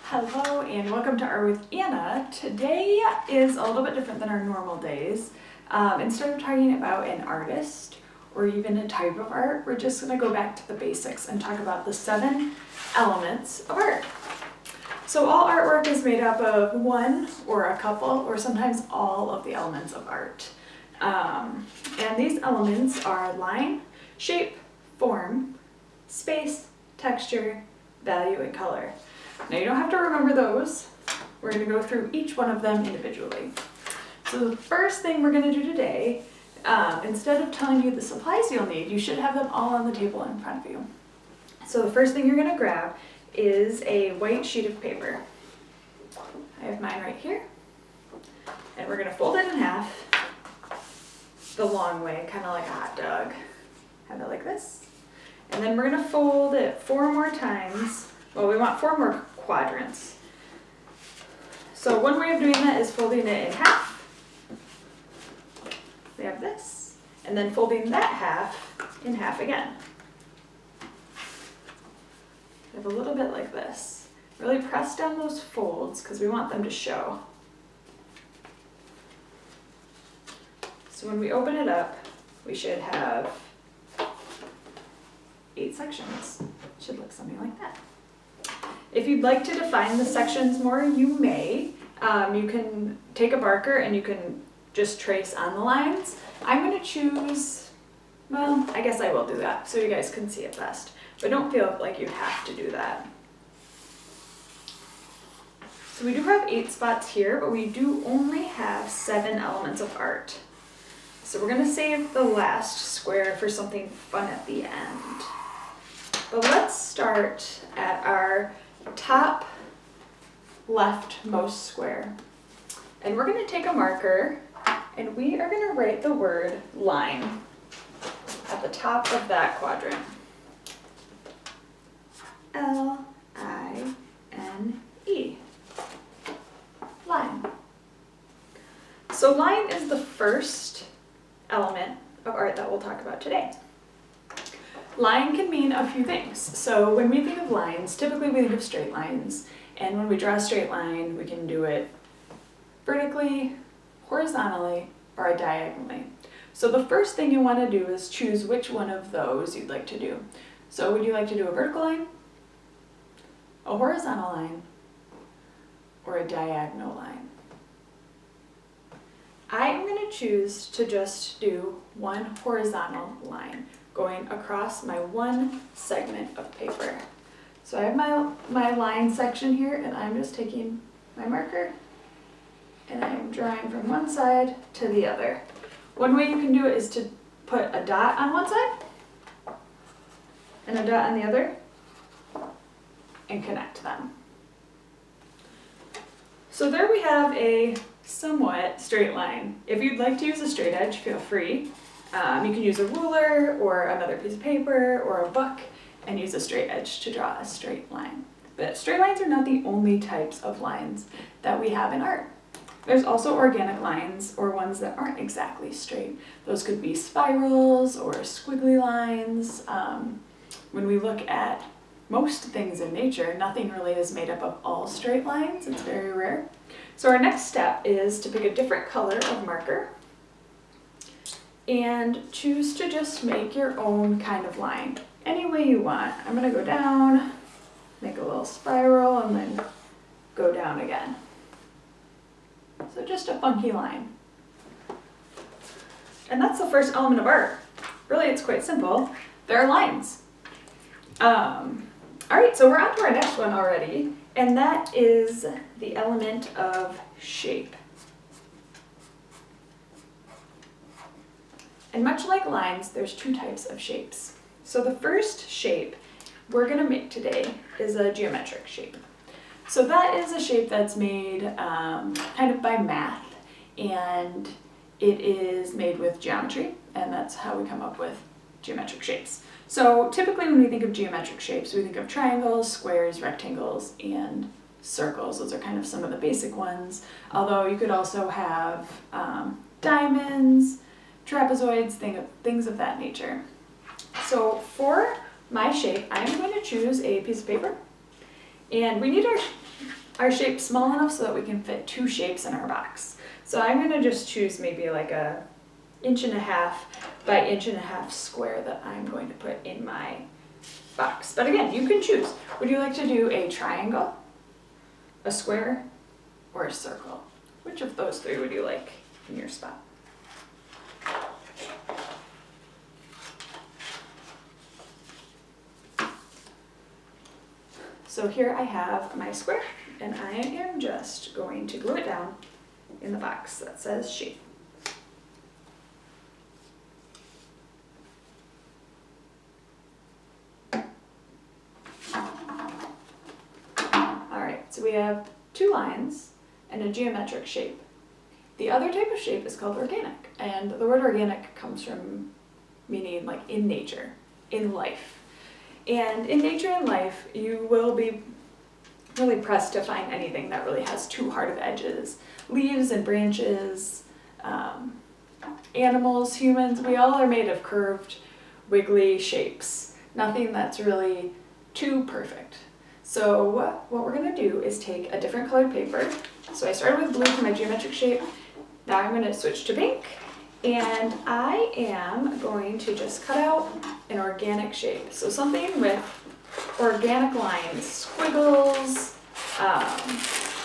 Hello and welcome to Art with Anna. Today is a little bit different than our normal days. Instead of talking about an artist or even a type of art, we're just going to go back to the basics and talk about the 7 elements of art. So all artwork is made up of one or a couple or sometimes all of the elements of art. And these elements are line, shape, form, space, texture, value, and color. Now you don't have to remember those. We're going to go through each one of them individually. So the first thing we're going to do today, instead of telling you the supplies you'll need, you should have them all on the table in front of you. So the first thing you're going to grab is a white sheet of paper. I have mine right here. And we're going to fold it in half the long way, kind of like a hot dog. Have it like this. And then we're going to fold it 4 more times. Well, we want 4 more quadrants. So one way of doing that is folding it in half. We have this. And then folding that half in half again. We have a little bit like this. Really press down those folds because we want them to show. So when we open it up, we should have 8 sections. It should look something like that. If you'd like to define the sections more, you may. You can take a marker and you can just trace on the lines. I'm going to choose, well, I guess I will do that so you guys can see it best. But don't feel like you have to do that. So we do have 8 spots here, but we do only have 7 elements of art. So we're going to save the last square for something fun at the end. But let's start at our top leftmost square. And we're going to take a marker and we are going to write the word line at the top of that quadrant. L-I-N-E. Line. So line is the first element of art that we'll talk about today. Line can mean a few things. So when we think of lines, typically we think of straight lines. And when we draw a straight line, we can do it vertically, horizontally, or diagonally. So the first thing you want to do is choose which one of those you'd like to do. So would you like to do a vertical line, a horizontal line, or a diagonal line? I'm going to choose to just do one horizontal line going across my one segment of paper. So I have my line section here and I'm just taking my marker and I'm drawing from one side to the other. One way you can do it is to put a dot on one side and a dot on the other and connect them. So there we have a somewhat straight line. If you'd like to use a straight edge, feel free. You can use a ruler or another piece of paper or a book and use a straight edge to draw a straight line. But straight lines are not the only types of lines that we have in art. There's also organic lines or ones that aren't exactly straight. Those could be spirals or squiggly lines. When we look at most things in nature, nothing really is made up of all straight lines. It's very rare. So our next step is to pick a different color of marker and choose to just make your own kind of line, any way you want. I'm going to go down, make a little spiral, and then go down again. So just a funky line. And that's the first element of art. Really, it's quite simple. There are lines. Alright, so we're on to our next one already, and that is the element of shape. And much like lines, there's 2 types of shapes. So the first shape we're going to make today is a geometric shape. So that is a shape that's made kind of by math, and it is made with geometry, and that's how we come up with geometric shapes. So typically when we think of geometric shapes, we think of triangles, squares, rectangles, and circles. Those are kind of some of the basic ones, although you could also have diamonds, trapezoids, things of that nature. So for my shape, I'm going to choose a piece of paper And we need our shape small enough so that we can fit 2 shapes in our box. So I'm gonna just choose maybe like a 1.5 by 1.5 square that I'm going to put in my box. But again, you can choose. Would you like to do a triangle, a square, or a circle? Which of those 3 would you like in your spot? So here I have my square, and I am just going to glue it down in the box that says shape. Alright, so we have 2 lines and a geometric shape. The other type of shape is called organic, and the word organic comes from meaning like in nature, in life. And in nature and life, you will be really pressed to find anything that really has 2 hard edges. Leaves and branches, animals, humans, we all are made of curved, wiggly shapes. Nothing that's really too perfect. So what we're gonna do is take a different colored paper. So I started with blue for my geometric shape. Now I'm gonna switch to pink, and I am going to just cut out an organic shape. So something with organic lines, squiggles,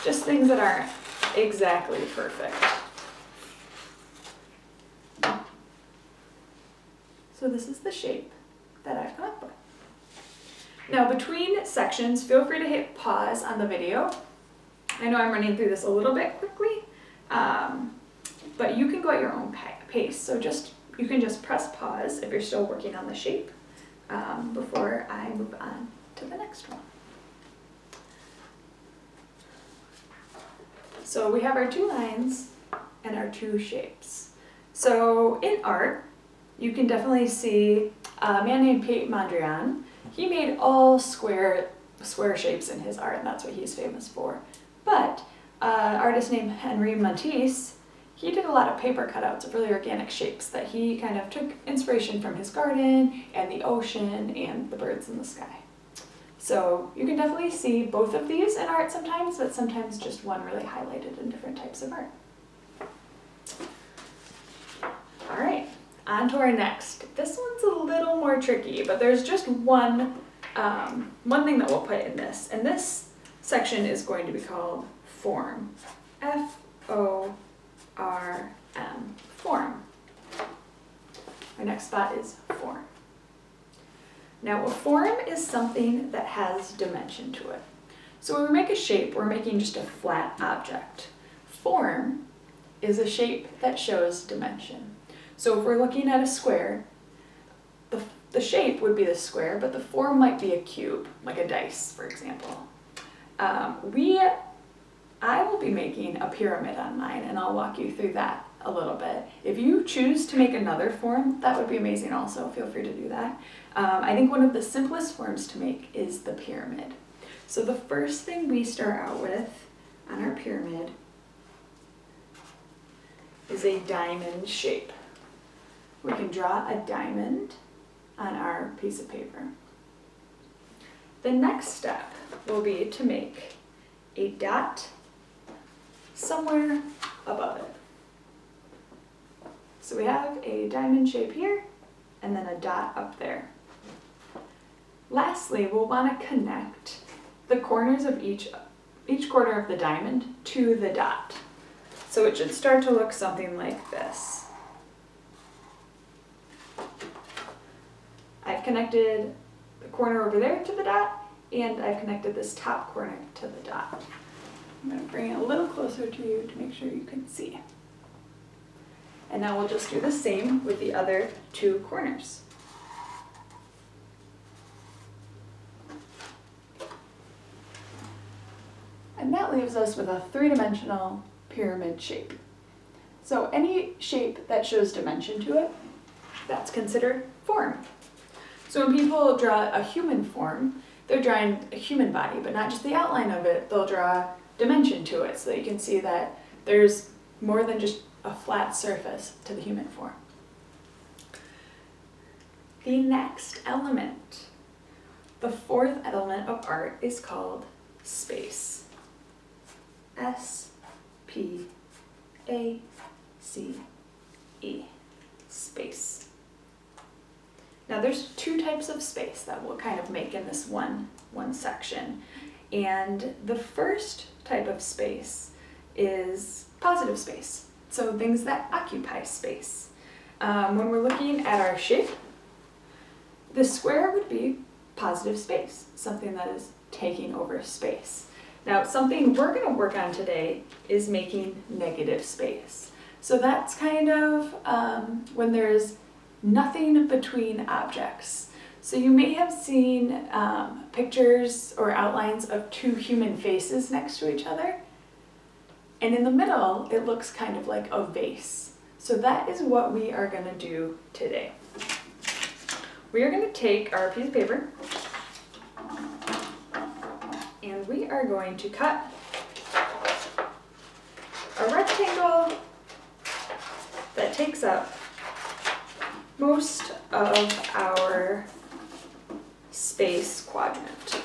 just things that aren't exactly perfect. So this is the shape that I've come up with. Now between sections, feel free to hit pause on the video. I know I'm running through this a little bit quickly, but you can go at your own pace. So you can just press pause if you're still working on the shape before I move on to the next one. So we have our 2 lines and our 2 shapes. So in art, you can definitely see a man named Piet Mondrian. He made all square shapes in his art, and that's what he's famous for. But an artist named Henri Matisse, he did a lot of paper cutouts of really organic shapes that he kind of took inspiration from his garden and the ocean and the birds in the sky. So you can definitely see both of these in art sometimes, but sometimes just one really highlighted in different types of art. All right, on to our next. This one's a little more tricky, but there's just one thing that we'll put in this, and this section is going to be called form. F-O-R-M, form. Our next spot is form. Now a form is something that has dimension to it. So when we make a shape, we're making just a flat object. Form is a shape that shows dimension. So if we're looking at a square, the shape would be the square, but the form might be a cube, like a dice, for example. I will be making a pyramid on mine, and I'll walk you through that a little bit. If you choose to make another form, that would be amazing also. Feel free to do that. I think one of the simplest forms to make is the pyramid. So the first thing we start out with on our pyramid is a diamond shape. We can draw a diamond on our piece of paper. The next step will be to make a dot somewhere above it. So we have a diamond shape here and then a dot up there. Lastly, we'll want to connect the corners of each corner of the diamond to the dot. So it should start to look something like this. I've connected the corner over there to the dot, and I've connected this top corner to the dot. I'm going to bring it a little closer to you to make sure you can see. And now we'll just do the same with the other 2 corners. And that leaves us with a 3-dimensional pyramid shape. So any shape that shows dimension to it, that's considered form. So when people draw a human form, they're drawing a human body, but not just the outline of it. They'll draw dimension to it so that you can see that there's more than just a flat surface to the human form. The next element, the 4th element of art, is called space. S-P-A-C-E, space. Now there's two types of space that we'll kind of make in this one section. And the first type of space is positive space. So things that occupy space. When we're looking at our shape, the square would be positive space, something that is taking over space. Now, something we're going to work on today is making negative space. So that's kind of when there's nothing between objects. So you may have seen pictures or outlines of two human faces next to each other. And in the middle, it looks kind of like a vase. So that is what we are going to do today. We are going to take our piece of paper and we are going to cut a rectangle that takes up most of our space quadrant.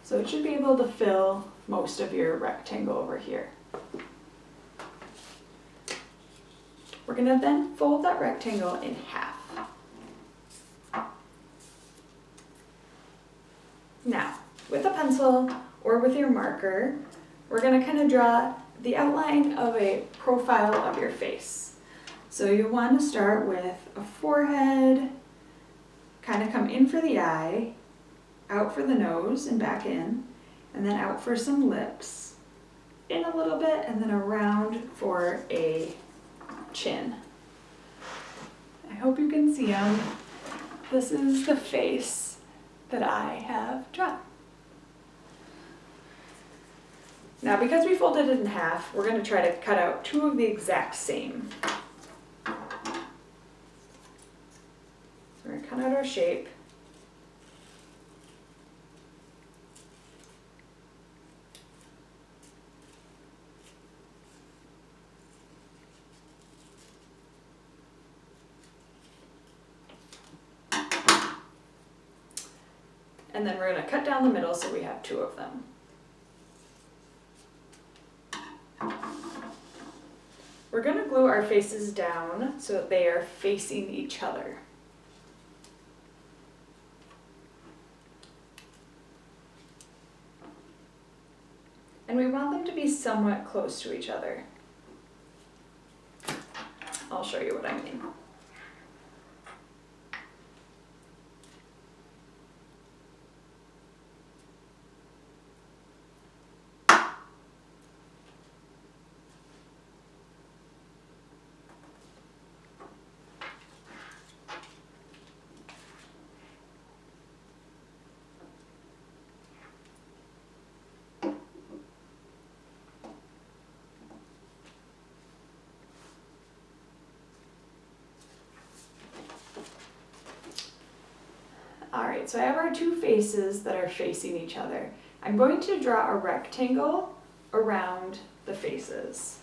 So it should be able to fill most of your rectangle over here. We're going to then fold that rectangle in half. Now, with a pencil or with your marker, we're going to kind of draw the outline of a profile of your face. So you want to start with a forehead, kind of come in for the eye, out for the nose and back in, and then out for some lips, in a little bit, and then around for a chin. I hope you can see them. This is the face that I have drawn. Now, because we folded it in half, we're going to try to cut out two of the exact same. So we're going to cut out our shape. And then we're going to cut down the middle so we have two of them. We're going to glue our faces down so that they are facing each other. And we want them to be somewhat close to each other. I'll show you what I mean. Alright, so I have our two faces that are facing each other. I'm going to draw a rectangle around the faces.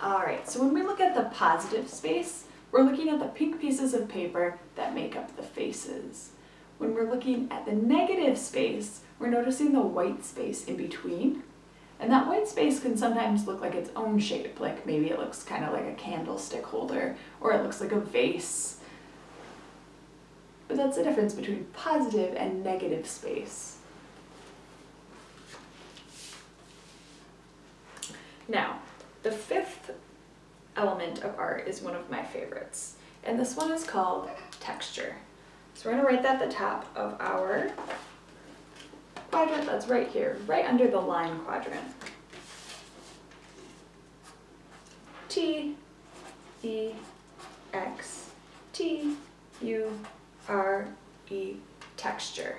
Alright, so when we look at the positive space, we're looking at the pink pieces of paper that make up the faces. When we're looking at the negative space, we're noticing the white space in between. And that white space can sometimes look like its own shape, like maybe it looks kind of like a candlestick holder, or it looks like a vase. But that's the difference between positive and negative space. Now, the fifth element of art is one of my favorites, and this one is called texture. So we're going to write that at the top of our quadrant that's right here, right under the line quadrant. T-E-X-T-U-R-E, texture.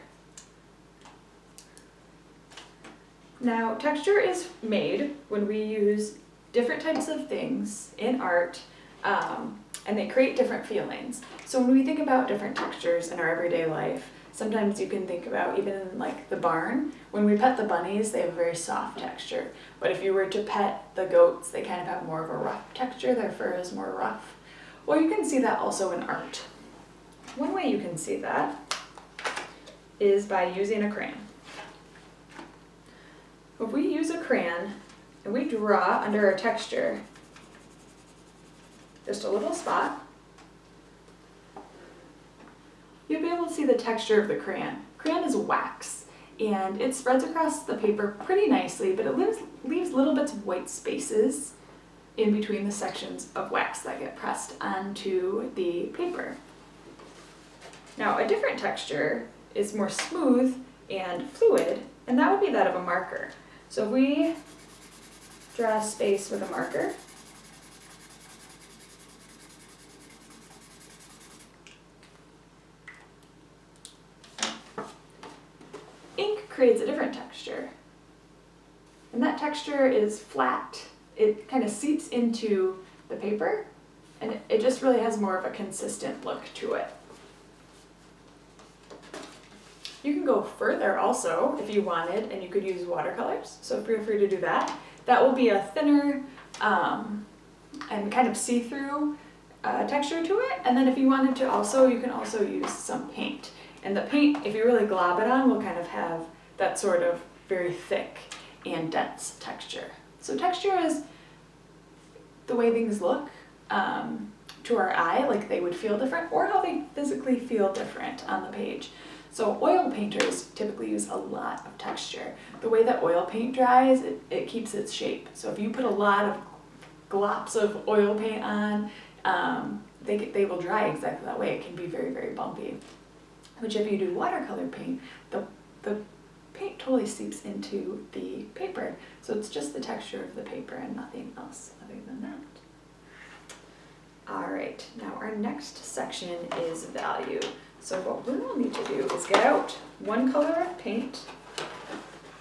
Now, texture is made when we use different types of things in art, and they create different feelings. So when we think about different textures in our everyday life, Sometimes you can think about even in like the barn, when we pet the bunnies, they have a very soft texture. But if you were to pet the goats, they kind of have more of a rough texture, their fur is more rough. Well, you can see that also in art. One way you can see that is by using a crayon. If we use a crayon and we draw under our texture just a little spot, you'll be able to see the texture of the crayon. Crayon is wax, and it spreads across the paper pretty nicely, but it leaves little bits of white spaces in between the sections of wax that get pressed onto the paper. Now, a different texture is more smooth and fluid, and that would be that of a marker. So if we draw a space with a marker, ink creates a different texture. And that texture is flat. It kind of seeps into the paper, and it just really has more of a consistent look to it. You can go further also if you wanted, and you could use watercolors, so feel free to do that. That will be a thinner and kind of see-through texture to it, and then if you wanted to also, you can also use some paint. And the paint, if you really glob it on, will kind of have that sort of very thick and dense texture. So texture is the way things look to our eye, like they would feel different, or how they physically feel different on the page. So oil painters typically use a lot of texture. The way that oil paint dries, it keeps its shape. So if you put a lot of glops of oil paint on, they will dry exactly that way. It can be very, very bumpy. Which if you do watercolor paint, the paint totally seeps into the paper. So it's just the texture of the paper and nothing else other than that. All right, now our next section is value. So what we will need to do is get out one color of paint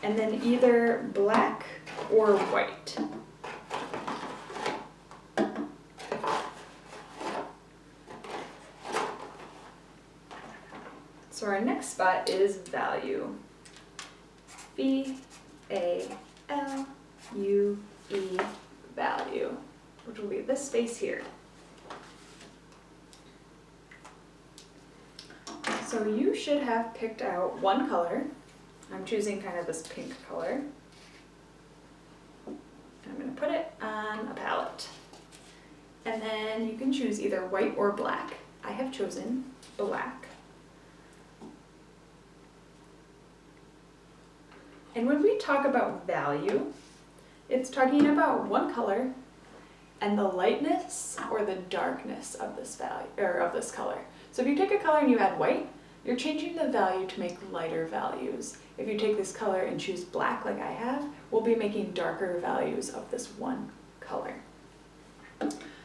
and then either black or white. So our next spot is value. V-A-L-U-E, value, which will be this space here. So you should have picked out one color. I'm choosing kind of this pink color. I'm going to put it on a palette. And then you can choose either white or black. I have chosen black. And when we talk about value, it's talking about one color and the lightness or the darkness of this value or of this color. So if you take a color and you add white, you're changing the value to make lighter values. If you take this color and choose black like I have, we'll be making darker values of this one color.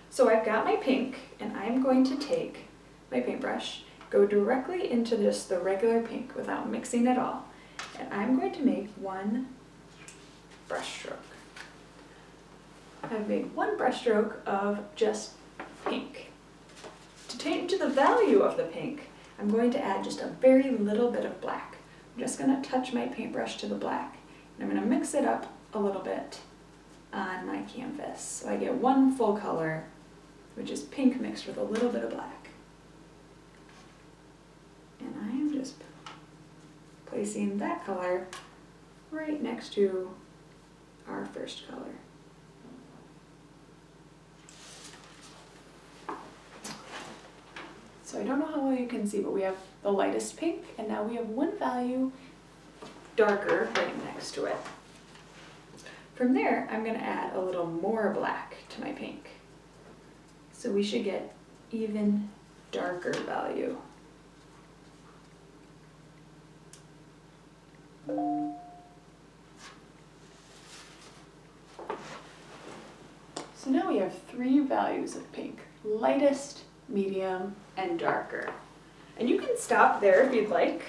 So I've got my pink, and I'm going to take my paintbrush, go directly into just the regular pink without mixing at all. And I'm going to make one brush stroke. I've made one brush stroke of just pink. To change the value of the pink, I'm going to add just a very little bit of black. I'm just going to touch my paintbrush to the black, and I'm going to mix it up a little bit on my canvas. So I get one full color, which is pink mixed with a little bit of black. And I am just placing that color right next to our first color. So I don't know how well you can see, but we have the lightest pink, and now we have one value darker right next to it. From there, I'm going to add a little more black to my pink. So we should get even darker value. So now we have three values of pink: lightest, medium, and darker. And you can stop there if you'd like,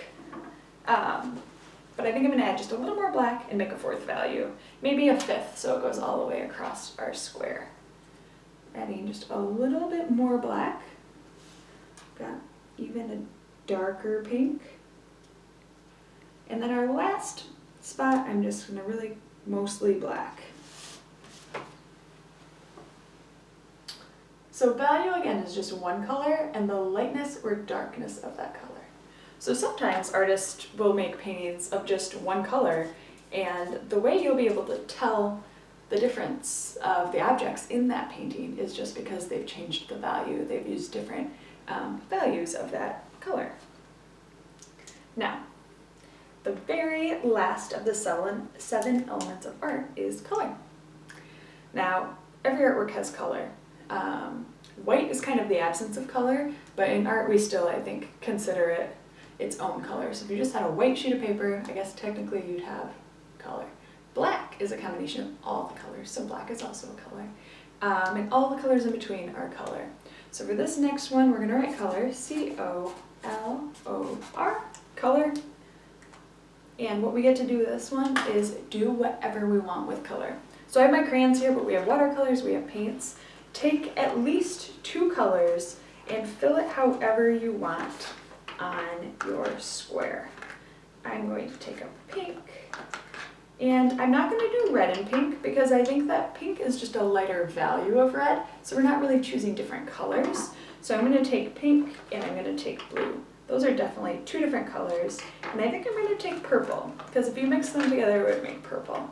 but I think I'm going to add just a little more black and make a fourth value, maybe a fifth, so it goes all the way across our square. Adding just a little bit more black, got even a darker pink, And then our last spot, I'm just gonna really mostly black. So value again is just one color and the lightness or darkness of that color. So sometimes artists will make paintings of just one color, and the way you'll be able to tell the difference of the objects in that painting is just because they've changed the value. They've used different values of that color. Now, the very last of the seven elements of art is color. Now, every artwork has color. White is kind of the absence of color, but in art we still, I think, consider it its own color. So if you just had a white sheet of paper, I guess technically you'd have color. Black is a combination of all the colors, so black is also a color. And all the colors in between are color. So for this next one, we're gonna write color, C-O-L-O-R, color. And what we get to do with this one is do whatever we want with color. So I have my crayons here, but we have watercolors, we have paints. Take at least 2 colors and fill it however you want on your square. I'm going to take a pink, and I'm not going to do red and pink because I think that pink is just a lighter value of red, so we're not really choosing different colors. So I'm going to take pink and I'm going to take blue. Those are definitely 2 different colors, and I think I'm going to take purple because if you mix them together it would make purple.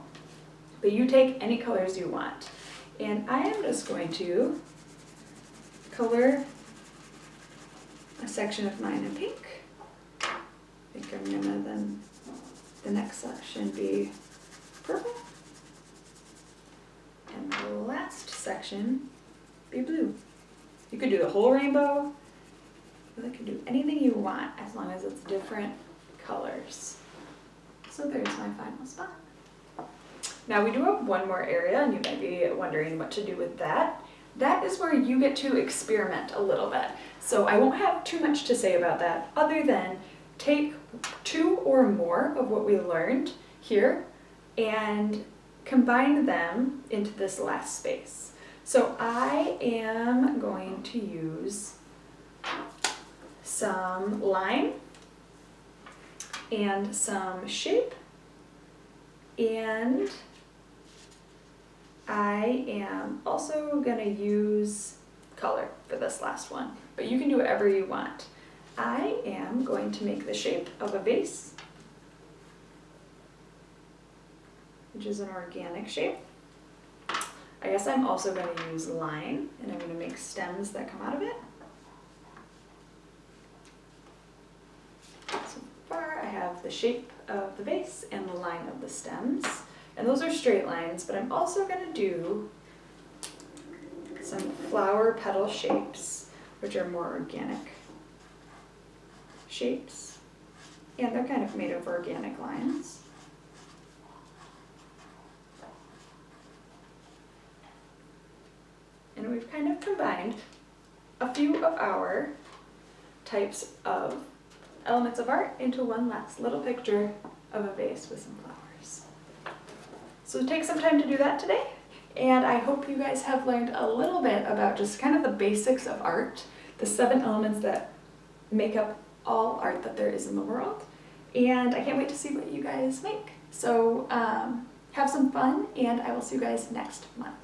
But you take any colors you want. And I am just going to color a section of mine in pink. I think I'm gonna then, the next section be purple. And the last section be blue. You could do the whole rainbow. You could do anything you want as long as it's different colors. So there's my final spot. Now we do have one more area, and you might be wondering what to do with that. That is where you get to experiment a little bit. So I won't have too much to say about that other than take 2 or more of what we learned here and combine them into this last space. So I am going to use some line and some shape, and I am also going to use color for this last one, but you can do whatever you want. I am going to make the shape of a vase, which is an organic shape. I guess I'm also going to use line, and I'm going to make stems that come out of it. So far I have the shape of the vase and the line of the stems. And those are straight lines, but I'm also going to do some flower petal shapes, which are more organic shapes. And they're kind of made of organic lines. And we've kind of combined a few of our types of elements of art into one last little picture of a vase with some flowers. So take some time to do that today, and I hope you guys have learned a little bit about just kind of the basics of art, the 7 elements that make up all art that there is in the world, and I can't wait to see what you guys make. So have some fun, and I will see you guys next month.